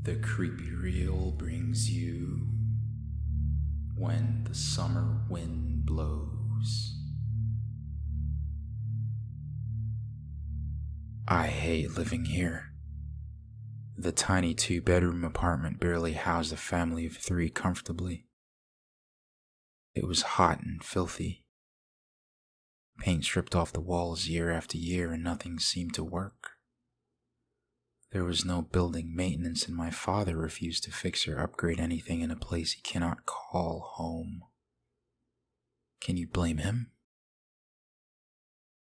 The creepy reel brings you When the Summer Wind Blows. I hate living here. The tiny 2-bedroom apartment barely housed a family of 3 comfortably. It was hot and filthy. Paint stripped off the walls year after year and nothing seemed to work. There was no building maintenance and my father refused to fix or upgrade anything in a place he cannot call home. Can you blame him?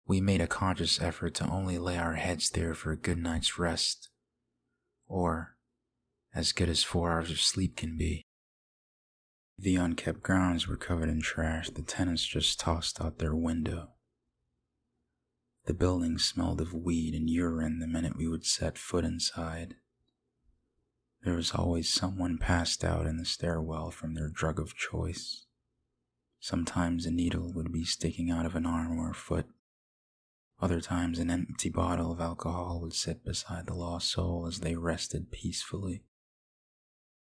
We made a conscious effort to only lay our heads there for a good night's rest, or as good as 4 hours of sleep can be. The unkept grounds were covered in trash the tenants just tossed out their window. The building smelled of weed and urine the minute we would set foot inside. There was always someone passed out in the stairwell from their drug of choice. Sometimes a needle would be sticking out of an arm or foot. Other times an empty bottle of alcohol would sit beside the lost soul as they rested peacefully.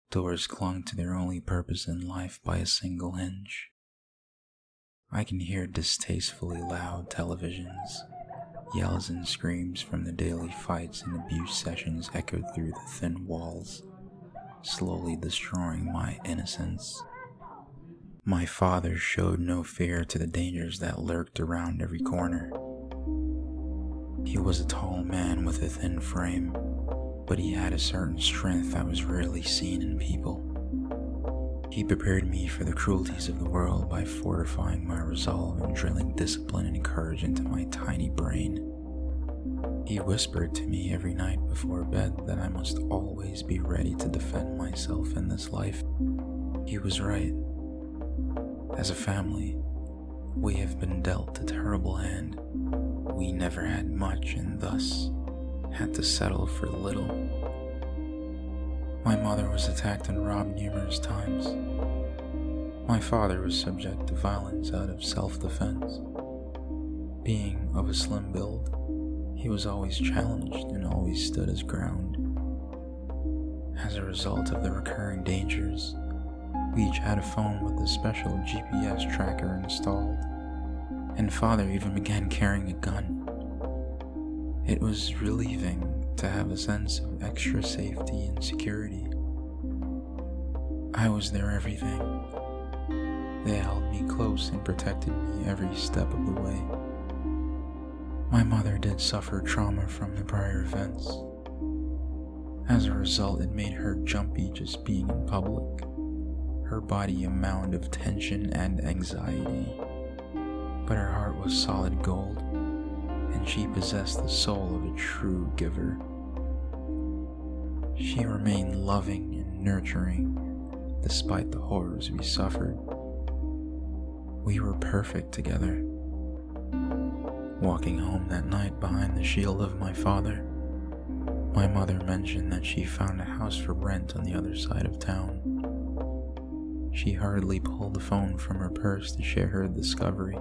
Doors clung to their only purpose in life by a single hinge. I can hear distastefully loud televisions. Yells and screams from the daily fights and abuse sessions echoed through the thin walls, slowly destroying my innocence. My father showed no fear to the dangers that lurked around every corner. He was a tall man with a thin frame, but he had a certain strength that was rarely seen in people. He prepared me for the cruelties of the world by fortifying my resolve and drilling discipline and courage into my tiny brain. He whispered to me every night before bed that I must always be ready to defend myself in this life. He was right. As a family, we have been dealt a terrible hand. We never had much and thus had to settle for little. My mother was attacked and robbed numerous times. My father was subject to violence out of self-defense. Being of a slim build, he was always challenged and always stood his ground. As a result of the recurring dangers, we each had a phone with a special GPS tracker installed, and father even began carrying a gun. It was relieving to have a sense of extra safety and security. I was their everything. They held me close and protected me every step of the way. My mother did suffer trauma from the prior events. As a result, it made her jumpy just being in public. Her body a mound of tension and anxiety. But her heart was solid gold, and she possessed the soul of a true giver. She remained loving and nurturing despite the horrors we suffered. We were perfect together. Walking home that night behind the shield of my father, my mother mentioned that she found a house for rent on the other side of town. She hurriedly pulled the phone from her purse to share her discovery.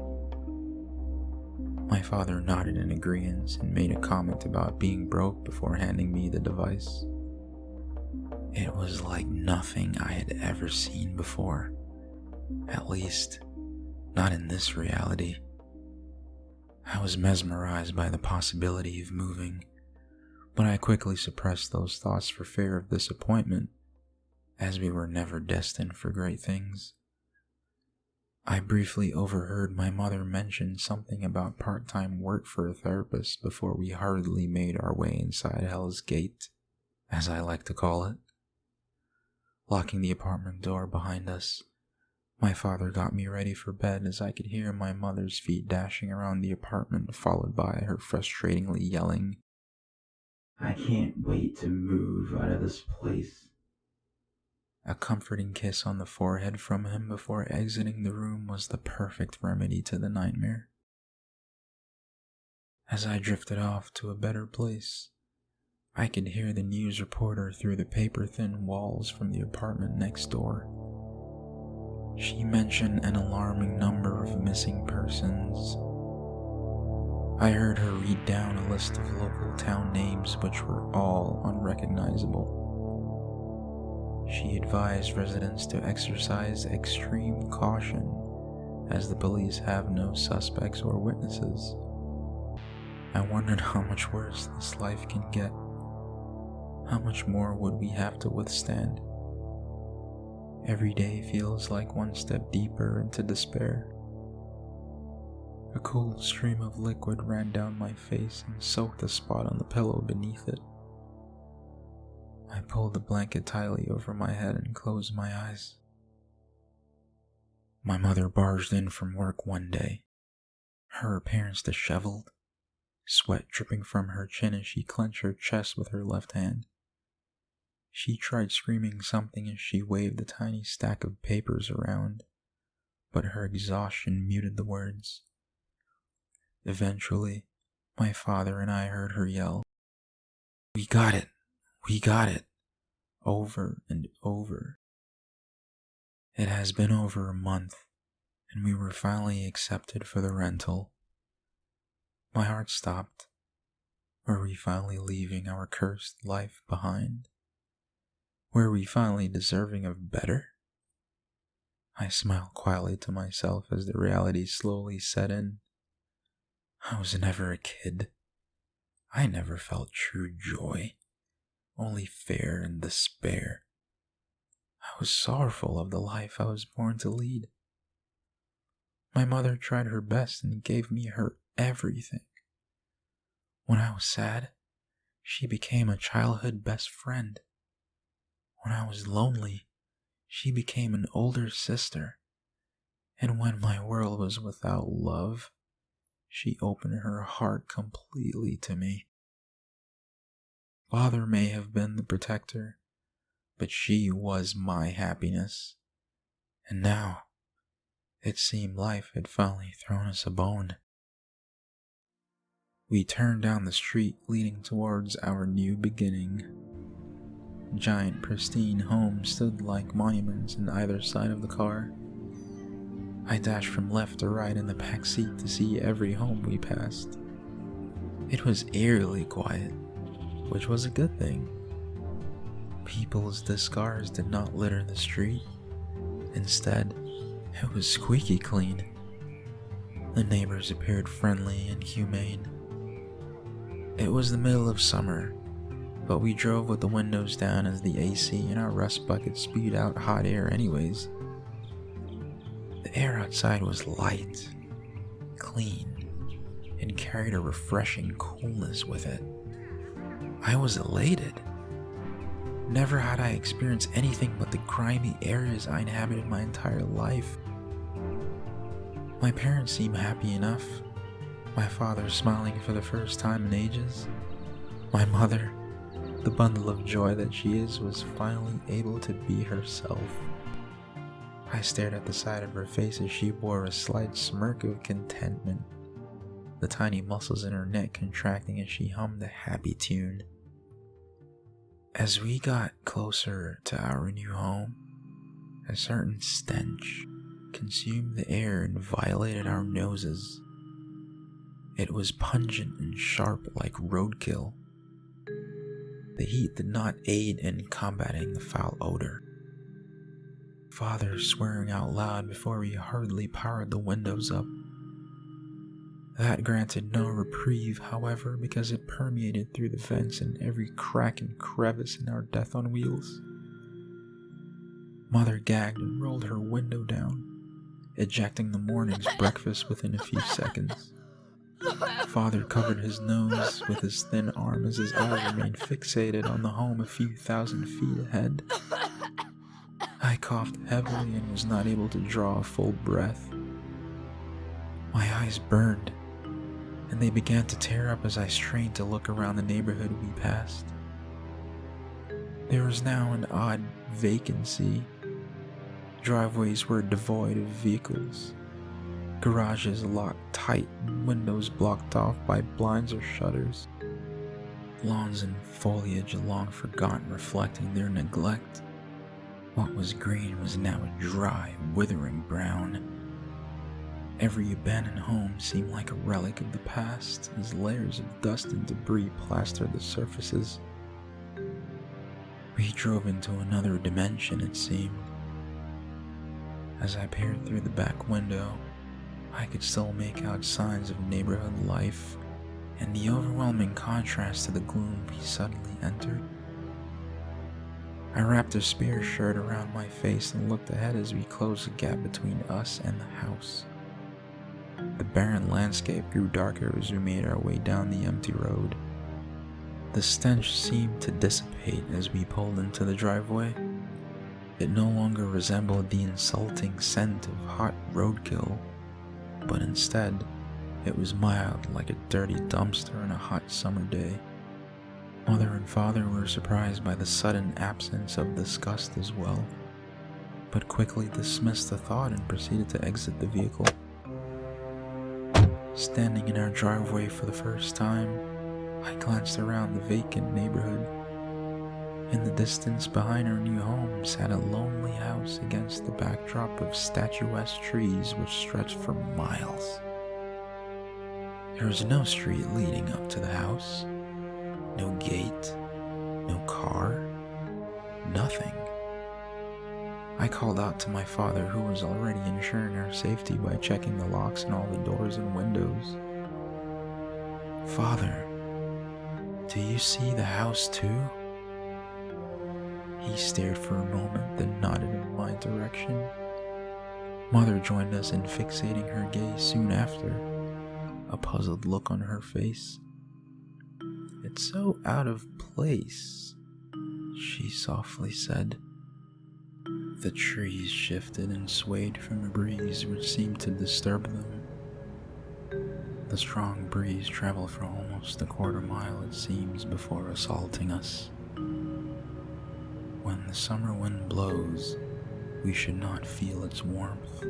My father nodded in agreement and made a comment about being broke before handing me the device. It was like nothing I had ever seen before. At least, not in this reality. I was mesmerized by the possibility of moving, but I quickly suppressed those thoughts for fear of disappointment, as we were never destined for great things. I briefly overheard my mother mention something about part-time work for a therapist before we hurriedly made our way inside Hell's Gate, as I like to call it. Locking the apartment door behind us, my father got me ready for bed as I could hear my mother's feet dashing around the apartment, followed by her frustratingly yelling, "I can't wait to move out of this place." A comforting kiss on the forehead from him before exiting the room was the perfect remedy to the nightmare. As I drifted off to a better place, I could hear the news reporter through the paper-thin walls from the apartment next door. She mentioned an alarming number of missing persons. I heard her read down a list of local town names which were all unrecognizable. She advised residents to exercise extreme caution as the police have no suspects or witnesses. I wondered how much worse this life can get. How much more would we have to withstand? Every day feels like one step deeper into despair. A cool stream of liquid ran down my face and soaked the spot on the pillow beneath it. I pulled the blanket tightly over my head and closed my eyes. My mother barged in from work one day, her appearance disheveled, sweat dripping from her chin as she clenched her chest with her left hand. She tried screaming something as she waved a tiny stack of papers around, but her exhaustion muted the words. Eventually, my father and I heard her yell, "We got it! We got it!" over and over. It has been over a month, and we were finally accepted for the rental. My heart stopped. Were we finally leaving our cursed life behind? Were we finally deserving of better? I smiled quietly to myself as the reality slowly set in. I was never a kid. I never felt true joy, only fear and despair. I was sorrowful of the life I was born to lead. My mother tried her best and gave me her everything. When I was sad, she became a childhood best friend. When I was lonely, she became an older sister. And when my world was without love, she opened her heart completely to me. Father may have been the protector, but she was my happiness. And now, it seemed life had finally thrown us a bone. We turned down the street leading towards our new beginning. Giant, pristine homes stood like monuments on either side of the car. I dashed from left to right in the back seat to see every home we passed. It was eerily quiet, which was a good thing. People's discards did not litter the street. Instead, it was squeaky clean. The neighbors appeared friendly and humane. It was the middle of summer, but we drove with the windows down as the AC in our rust bucket spewed out hot air anyways. The air outside was light, clean, and carried a refreshing coolness with it. I was elated. Never had I experienced anything but the grimy areas I inhabited my entire life. My parents seemed happy enough. My father smiling for the first time in ages. My mother, the bundle of joy that she is, was finally able to be herself. I stared at the side of her face as she bore a slight smirk of contentment, the tiny muscles in her neck contracting as she hummed a happy tune. As we got closer to our new home, a certain stench consumed the air and violated our noses. It was pungent and sharp like roadkill. The heat did not aid in combating the foul odor. Father swearing out loud before we hurriedly powered the windows up. That granted no reprieve, however, because it permeated through the vents and every crack and crevice in our death on wheels. Mother gagged and rolled her window down, ejecting the morning's breakfast within a few seconds. Father covered his nose with his thin arm as his eyes remained fixated on the home a few thousand feet ahead. I coughed heavily and was not able to draw a full breath. My eyes burned, and they began to tear up as I strained to look around the neighborhood we passed. There was now an odd vacancy. Driveways were devoid of vehicles. Garages locked tight and windows blocked off by blinds or shutters. Lawns and foliage long forgotten reflecting their neglect. What was green was now a dry, withering brown. Every abandoned home seemed like a relic of the past as layers of dust and debris plastered the surfaces. We drove into another dimension, it seemed. As I peered through the back window, I could still make out signs of neighborhood life and the overwhelming contrast to the gloom we suddenly entered. I wrapped a spear shirt around my face and looked ahead as we closed the gap between us and the house. The barren landscape grew darker as we made our way down the empty road. The stench seemed to dissipate as we pulled into the driveway. It no longer resembled the insulting scent of hot roadkill, but instead, it was mild like a dirty dumpster on a hot summer day. Mother and father were surprised by the sudden absence of disgust as well, but quickly dismissed the thought and proceeded to exit the vehicle. Standing in our driveway for the first time, I glanced around the vacant neighborhood. In the distance behind our new home sat a lonely house against the backdrop of statuesque trees which stretched for miles. There was no street leading up to the house, no gate, no car, nothing. I called out to my father, who was already ensuring our safety by checking the locks on all the doors and windows. "Father, do you see the house too?" He stared for a moment, then nodded in my direction. Mother joined us in fixating her gaze soon after, a puzzled look on her face. "It's so out of place," she softly said. The trees shifted and swayed from a breeze which seemed to disturb them. The strong breeze traveled for almost a quarter mile, it seems, before assaulting us. When the summer wind blows, we should not feel its warmth.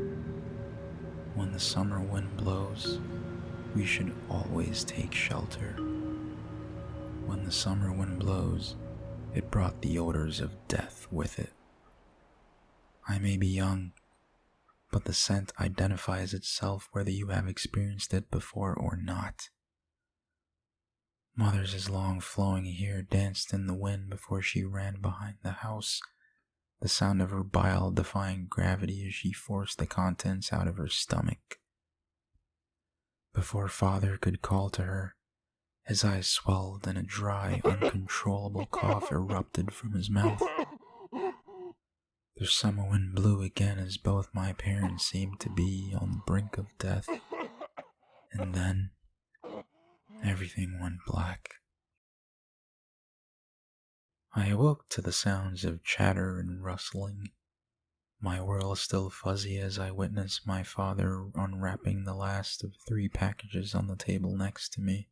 When the summer wind blows, we should always take shelter. When the summer wind blows, it brought the odors of death with it. I may be young, but the scent identifies itself whether you have experienced it before or not. Mother's long flowing hair danced in the wind before she ran behind the house, the sound of her bile defying gravity as she forced the contents out of her stomach. Before father could call to her, his eyes swelled and a dry, uncontrollable cough erupted from his mouth. The summer wind blew again as both my parents seemed to be on the brink of death, and then everything went black. I awoke to the sounds of chatter and rustling, my world still fuzzy as I witnessed my father unwrapping the last of 3 packages on the table next to me.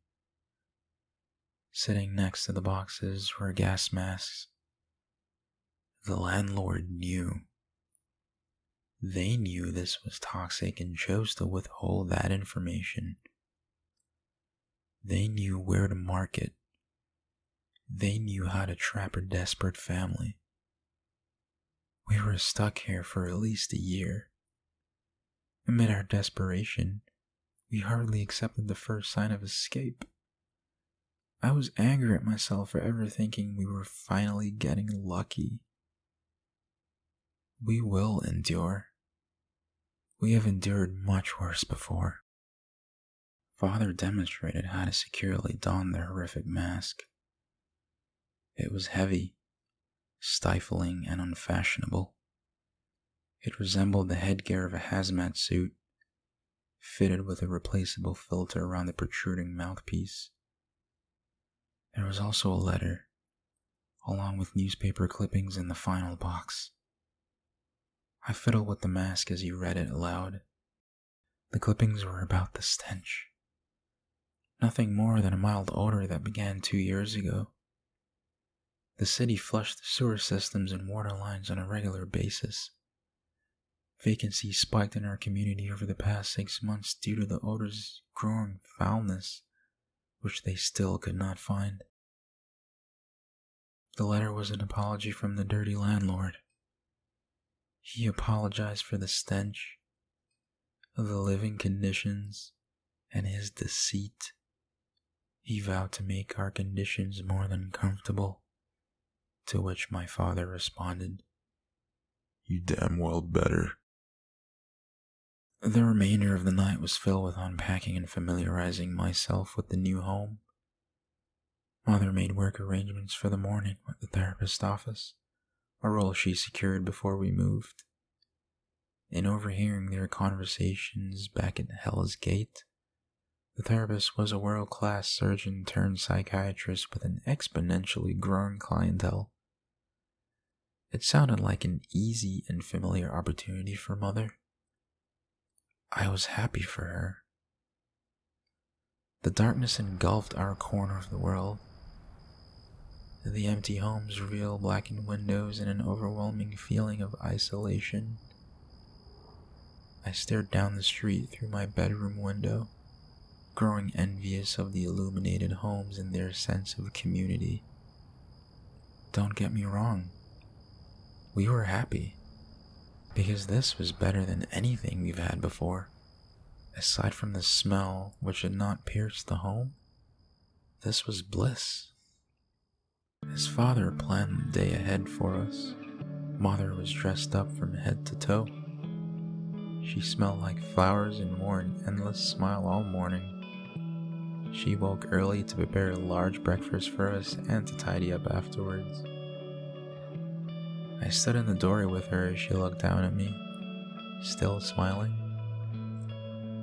Sitting next to the boxes were gas masks. The landlord knew. They knew this was toxic and chose to withhold that information. They knew where to market. They knew how to trap a desperate family. We were stuck here for at least a year. Amid our desperation, we hardly accepted the first sign of escape. I was angry at myself for ever thinking we were finally getting lucky. We will endure. We have endured much worse before. Father demonstrated how to securely don the horrific mask. It was heavy, stifling, and unfashionable. It resembled the headgear of a hazmat suit, fitted with a replaceable filter around the protruding mouthpiece. There was also a letter, along with newspaper clippings in the final box. I fiddled with the mask as he read it aloud. The clippings were about the stench. Nothing more than a mild odor that began 2 years ago. The city flushed the sewer systems and water lines on a regular basis. Vacancy spiked in our community over the past 6 months due to the odor's growing foulness, which they still could not find. The letter was an apology from the dirty landlord. He apologized for the stench, the living conditions, and his deceit. He vowed to make our conditions more than comfortable, To which my father responded, "You damn well better." The remainder of the night was filled with unpacking and familiarizing myself with the new home. Mother made work arrangements for the morning at the therapist's office, a role she secured before we moved. In overhearing their conversations back at Hell's Gate, the therapist was a world-class surgeon turned psychiatrist with an exponentially growing clientele. It sounded like an easy and familiar opportunity for Mother. I was happy for her. The darkness engulfed our corner of the world. The empty homes revealed blackened windows and an overwhelming feeling of isolation. I stared down the street through my bedroom window, growing envious of the illuminated homes and their sense of community. Don't get me wrong, we were happy, because this was better than anything we've had before. Aside from the smell which had not pierced the home, this was bliss. As Father planned the day ahead for us, Mother was dressed up from head to toe. She smelled like flowers and wore an endless smile all morning. She woke early to prepare a large breakfast for us and to tidy up afterwards. I stood in the doorway with her as she looked down at me, still smiling.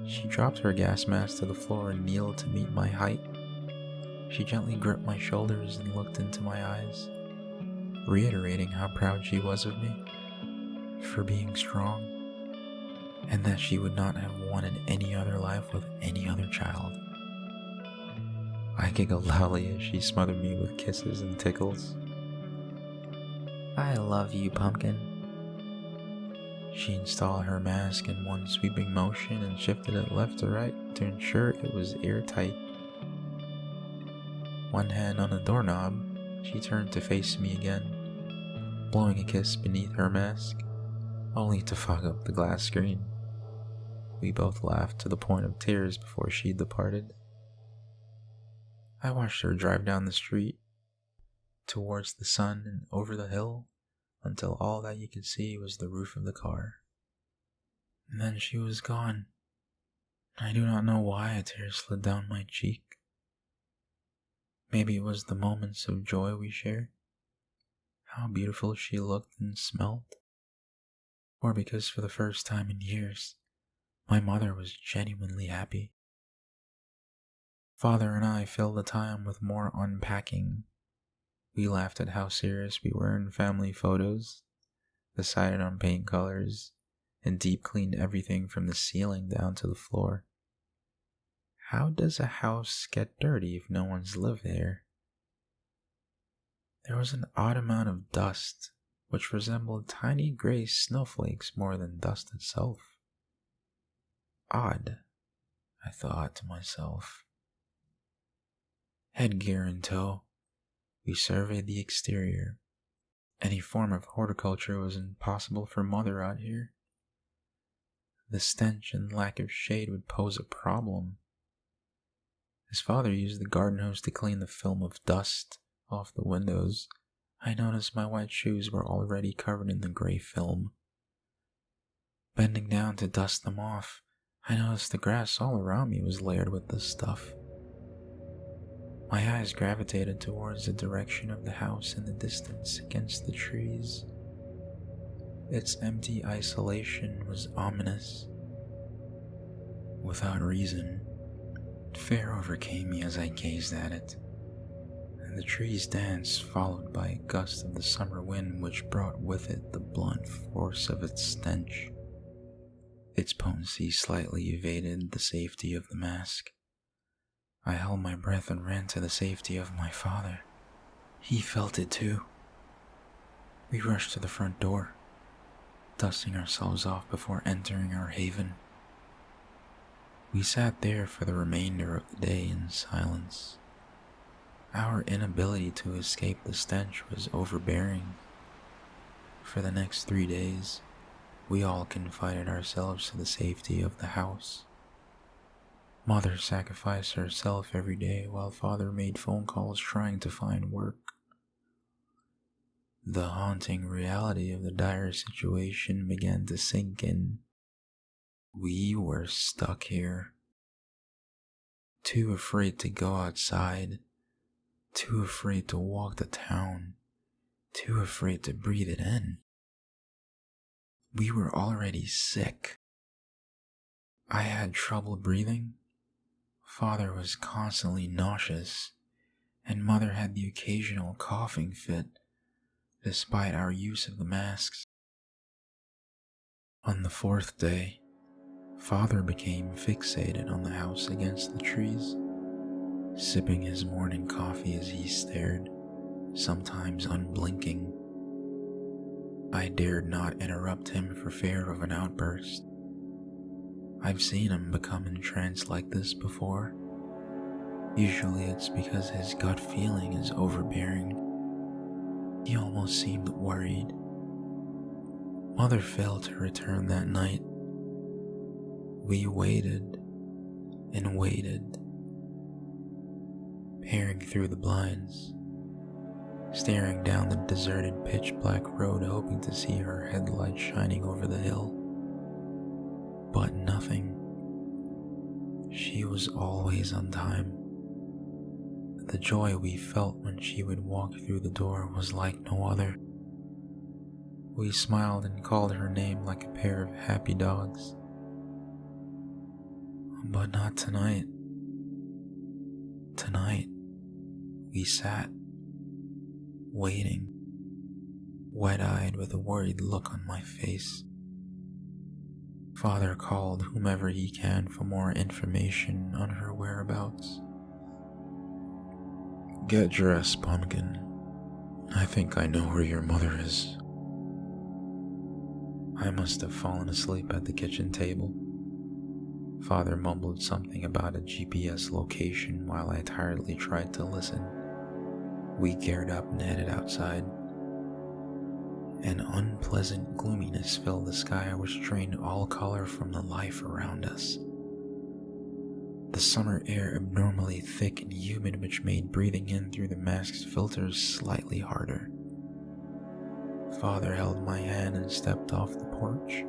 She dropped her gas mask to the floor and kneeled to meet my height. She gently gripped my shoulders and looked into my eyes, reiterating how proud she was of me for being strong, and that she would not have wanted any other life with any other child. I giggled loudly as she smothered me with kisses and tickles. "I love you, Pumpkin." She installed her mask in one sweeping motion and shifted it left to right to ensure it was airtight. One hand on the doorknob, she turned to face me again, blowing a kiss beneath her mask, only to fog up the glass screen. We both laughed to the point of tears before she departed. I watched her drive down the street, towards the sun and over the hill, until all that you could see was the roof of the car. And then she was gone. I do not know why a tear slid down my cheek. Maybe it was the moments of joy we shared, how beautiful she looked and smelled, or because for the first time in years, my mother was genuinely happy. Father and I filled the time with more unpacking. We laughed at how serious we were in family photos, decided on paint colors, and deep cleaned everything from the ceiling down to the floor. How does a house get dirty if no one's lived there? There was an odd amount of dust, which resembled tiny gray snowflakes more than dust itself. Odd, I thought to myself. Headgear in tow, we surveyed the exterior. Any form of horticulture was impossible for Mother out here. The stench and lack of shade would pose a problem. As Father used the garden hose to clean the film of dust off the windows, I noticed my white shoes were already covered in the gray film. Bending down to dust them off, I noticed the grass all around me was layered with this stuff. My eyes gravitated towards the direction of the house in the distance against the trees. Its empty isolation was ominous. Without reason, fear overcame me as I gazed at it, and the trees danced, followed by a gust of the summer wind which brought with it the blunt force of its stench. Its potency slightly evaded the safety of the mask. I held my breath and ran to the safety of my father. He felt it too. We rushed to the front door, dusting ourselves off before entering our haven. We sat there for the remainder of the day in silence. Our inability to escape the stench was overbearing. For the next 3 days, we all confided ourselves to the safety of the house. Mother sacrificed herself every day while Father made phone calls trying to find work. The haunting reality of the dire situation began to sink in. We were stuck here. Too afraid to go outside, too afraid to walk the town, too afraid to breathe it in. We were already sick. I had trouble breathing. Father was constantly nauseous, and Mother had the occasional coughing fit, despite our use of the masks. On the fourth day, Father became fixated on the house against the trees, sipping his morning coffee as he stared, sometimes unblinking. I dared not interrupt him for fear of an outburst. I've seen him become entranced like this before. Usually it's because his gut feeling is overbearing. He almost seemed worried. Mother failed to return that night. We waited and waited, peering through the blinds, staring down the deserted pitch-black road hoping to see her headlights shining over the hill. But nothing. She was always on time. The joy we felt when she would walk through the door was like no other. We smiled and called her name like a pair of happy dogs. But not tonight. Tonight, we sat, waiting, wide-eyed with a worried look on my face. Father called whomever he can for more information on her whereabouts. Get dressed, Pumpkin. I think I know where your mother is. I must have fallen asleep at the kitchen table. Father mumbled something about a GPS location while I tiredly tried to listen. We geared up and headed outside. An unpleasant gloominess filled the sky which drained all color from the life around us. The summer air abnormally thick and humid which made breathing in through the mask's filters slightly harder. Father held my hand and stepped off the porch,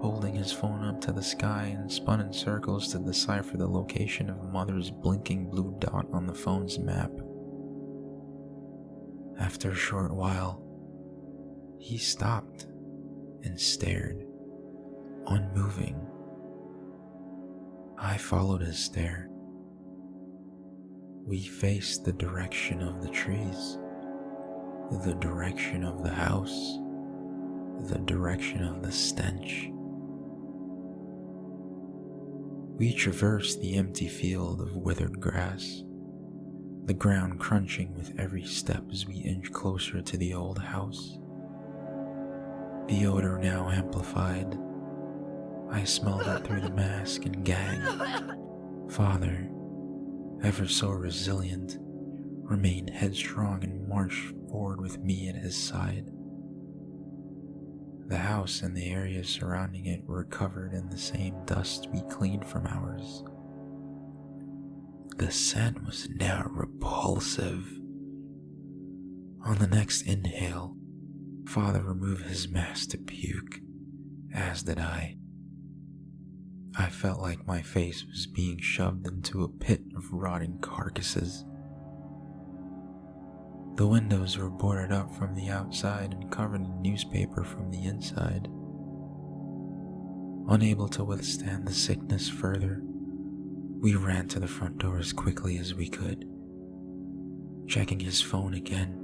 holding his phone up to the sky and spun in circles to decipher the location of Mother's blinking blue dot on the phone's map. After a short while, he stopped and stared, unmoving. I followed his stare. We faced the direction of the trees, the direction of the house, the direction of the stench. We traversed the empty field of withered grass, the ground crunching with every step as we inched closer to the old house. The odor now amplified. I smelled it through the mask and gagged. Father, ever so resilient, remained headstrong and marched forward with me at his side. The house and the areas surrounding it were covered in the same dust we cleaned from ours. The scent was now repulsive. On the next inhale, Father removed his mask to puke, as did I. I felt like my face was being shoved into a pit of rotting carcasses. The windows were boarded up from the outside and covered in newspaper from the inside. Unable to withstand the sickness further, we ran to the front door as quickly as we could. Checking his phone again,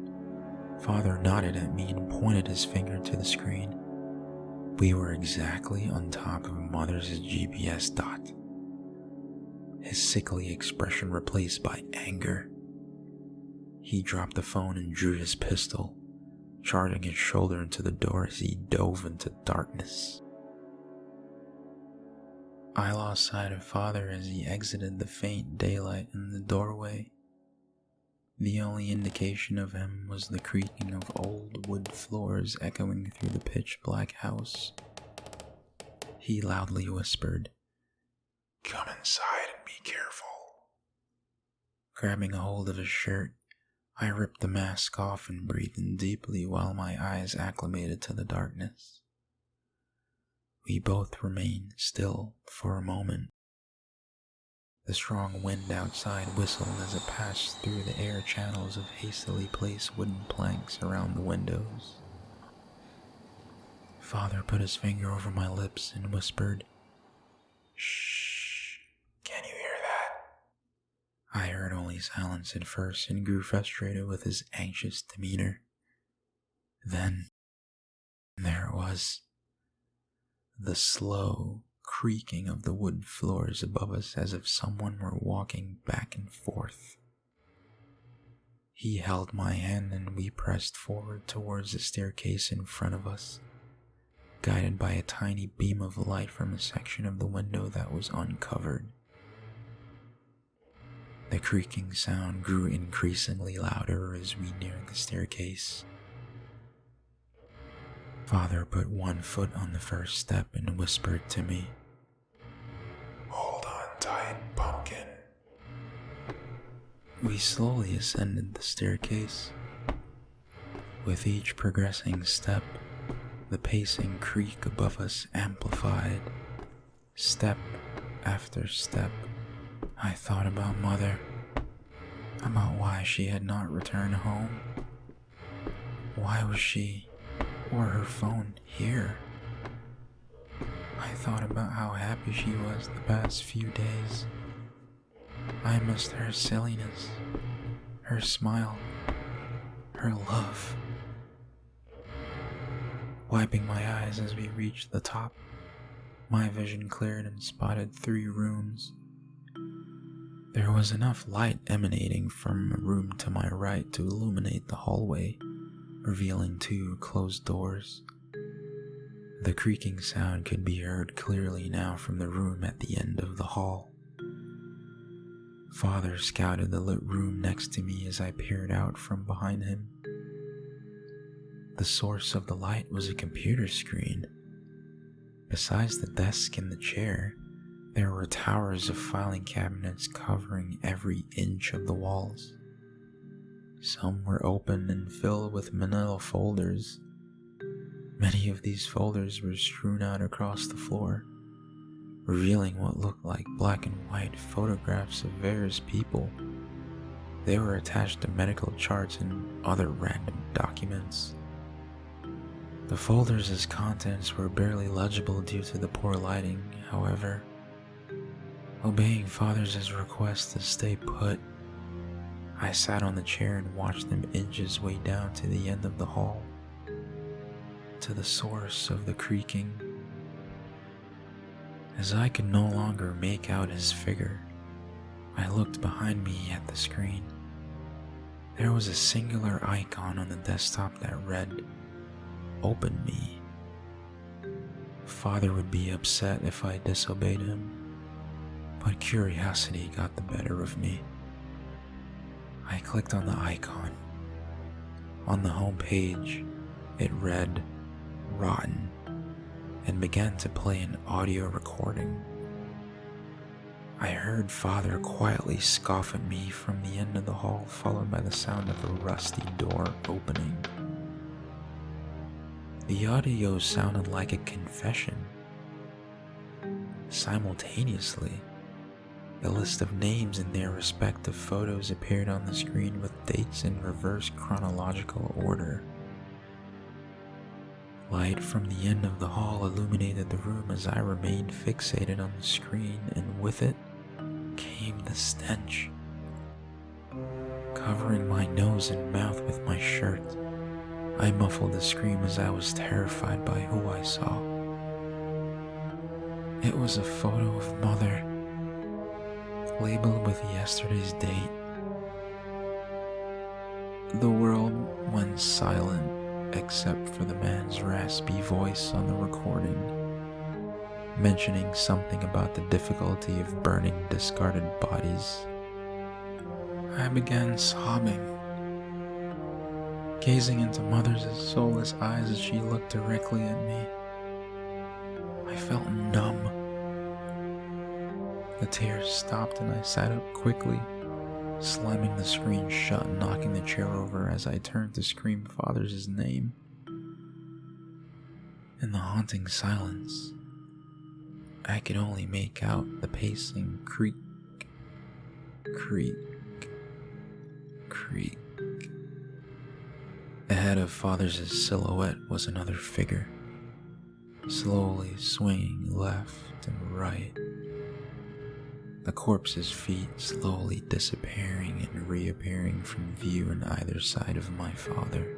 Father nodded at me and pointed his finger to the screen. We were exactly on top of Mother's GPS dot. His sickly expression replaced by anger. He dropped the phone and drew his pistol, charging his shoulder into the door as he dove into darkness. I lost sight of Father as he exited the faint daylight in the doorway. The only indication of him was the creaking of old wood floors echoing through the pitch-black house. He loudly whispered, Come inside and be careful. Grabbing a hold of his shirt, I ripped the mask off and breathed in deeply while my eyes acclimated to the darkness. We both remained still for a moment. The strong wind outside whistled as it passed through the air channels of hastily placed wooden planks around the windows. Father put his finger over my lips and whispered, "Shh, can you hear that?" I heard only silence at first and grew frustrated with his anxious demeanor. Then, there it was, the slow creaking of the wood floors above us as if someone were walking back and forth. He held my hand and we pressed forward towards the staircase in front of us, guided by a tiny beam of light from a section of the window that was uncovered. The creaking sound grew increasingly louder as we neared the staircase. Father put one foot on the first step and whispered to me, "Hold on tight, pumpkin." We slowly ascended the staircase. With each progressing step, the pacing creak above us amplified. Step after step, I thought about Mother, about why she had not returned home. Why was she, or her phone, here? I thought about how happy she was the past few days. I missed her silliness, her smile, her love. Wiping my eyes as we reached the top, my vision cleared and spotted 3 rooms. There was enough light emanating from a room to my right to illuminate the hallway, revealing 2 closed doors. The creaking sound could be heard clearly now from the room at the end of the hall. Father scouted the lit room next to me as I peered out from behind him. The source of the light was a computer screen. Besides the desk and the chair, there were towers of filing cabinets covering every inch of the walls. Some were open and filled with manila folders. Many of these folders were strewn out across the floor, revealing what looked like black and white photographs of various people. They were attached to medical charts and other random documents. The folders' contents were barely legible due to the poor lighting, however. Obeying Father's request to stay put, I sat on the chair and watched them inch his way down to the end of the hall, to the source of the creaking. As I could no longer make out his figure, I looked behind me at the screen. There was a singular icon on the desktop that read, "Open me." Father would be upset if I disobeyed him, but curiosity got the better of me. I clicked on the icon. On the home page, it read, "Rotten," and began to play an audio recording. I heard Father quietly scoff at me from the end of the hall, followed by the sound of a rusty door opening. The audio sounded like a confession. Simultaneously, a list of names and their respective photos appeared on the screen with dates in reverse chronological order. Light from the end of the hall illuminated the room as I remained fixated on the screen, and with it came the stench. Covering my nose and mouth with my shirt, I muffled the scream as I was terrified by who I saw. It was a photo of Mother, labeled with yesterday's date. The world went silent except for the man's raspy voice on the recording, mentioning something about the difficulty of burning discarded bodies. I began sobbing, gazing into Mother's soulless eyes as she looked directly at me. I felt numb. The tears stopped and I sat up quickly, slamming the screen shut and knocking the chair over as I turned to scream Father's name. In the haunting silence, I could only make out the pacing creak, creak, creak. Ahead of Father's silhouette was another figure, slowly swinging left and right. The corpse's feet slowly disappearing and reappearing from view on either side of my father.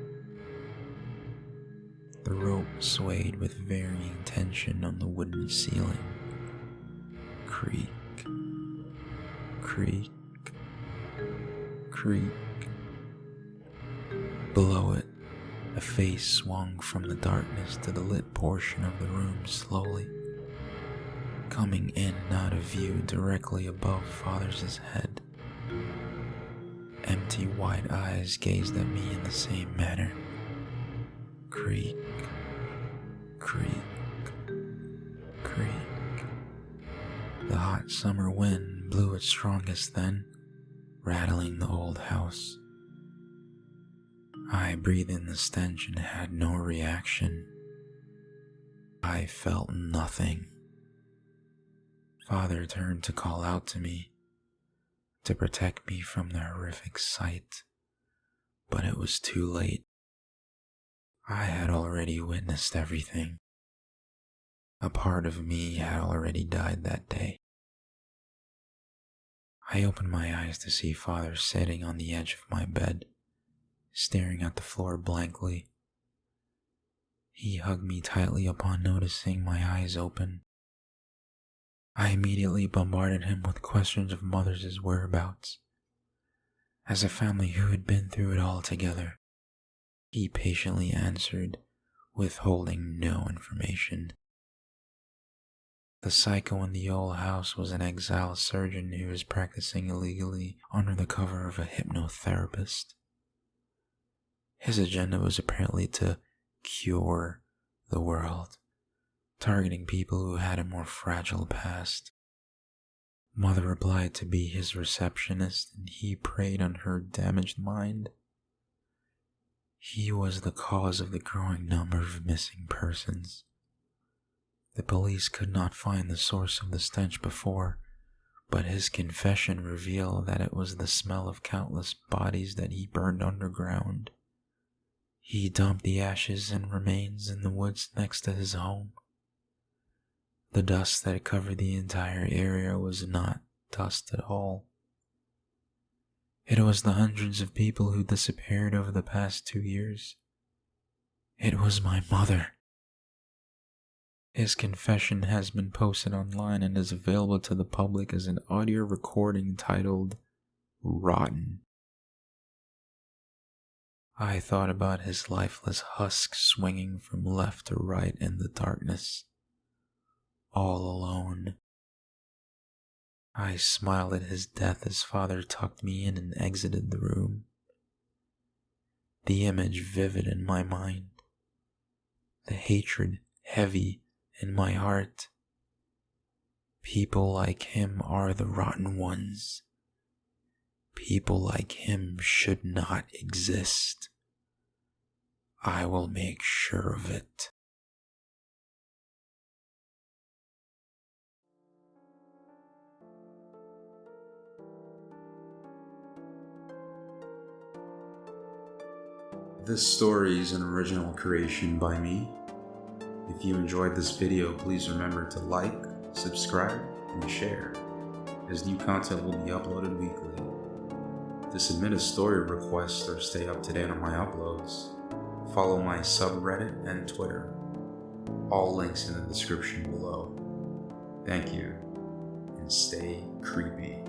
The rope swayed with varying tension on the wooden ceiling. Creak, creak, creak. Below it, a face swung from the darkness to the lit portion of the room slowly, coming in and out of view directly above Father's head. Empty white eyes gazed at me in the same manner. Creak, creak, creak. The hot summer wind blew its strongest then, rattling the old house. I breathed in the stench and had no reaction. I felt nothing. Father turned to call out to me, to protect me from the horrific sight, but it was too late. I had already witnessed everything. A part of me had already died that day. I opened my eyes to see Father sitting on the edge of my bed, staring at the floor blankly. He hugged me tightly upon noticing my eyes open. I immediately bombarded him with questions of Mother's whereabouts. As a family who had been through it all together, he patiently answered, withholding no information. The psycho in the old house was an exiled surgeon who was practicing illegally under the cover of a hypnotherapist. His agenda was apparently to cure the world, targeting people who had a more fragile past. Mother applied to be his receptionist, and he preyed on her damaged mind. He was the cause of the growing number of missing persons. The police could not find the source of the stench before, but his confession revealed that it was the smell of countless bodies that he burned underground. He dumped the ashes and remains in the woods next to his home. The dust that covered the entire area was not dust at all. It was the hundreds of people who disappeared over the past 2 years. It was my mother. His confession has been posted online and is available to the public as an audio recording titled Rotten. I thought about his lifeless husk swinging from left to right in the darkness, all alone. I smiled at his death as Father tucked me in and exited the room. The image vivid in my mind, the hatred heavy in my heart. People like him are the rotten ones. People like him should not exist. I will make sure of it. This story is an original creation by me. If you enjoyed this video, please remember to like, subscribe, and share, as new content will be uploaded weekly. To submit a story request or stay up to date on my uploads, follow my subreddit and Twitter. All links in the description below. Thank you, and stay creepy.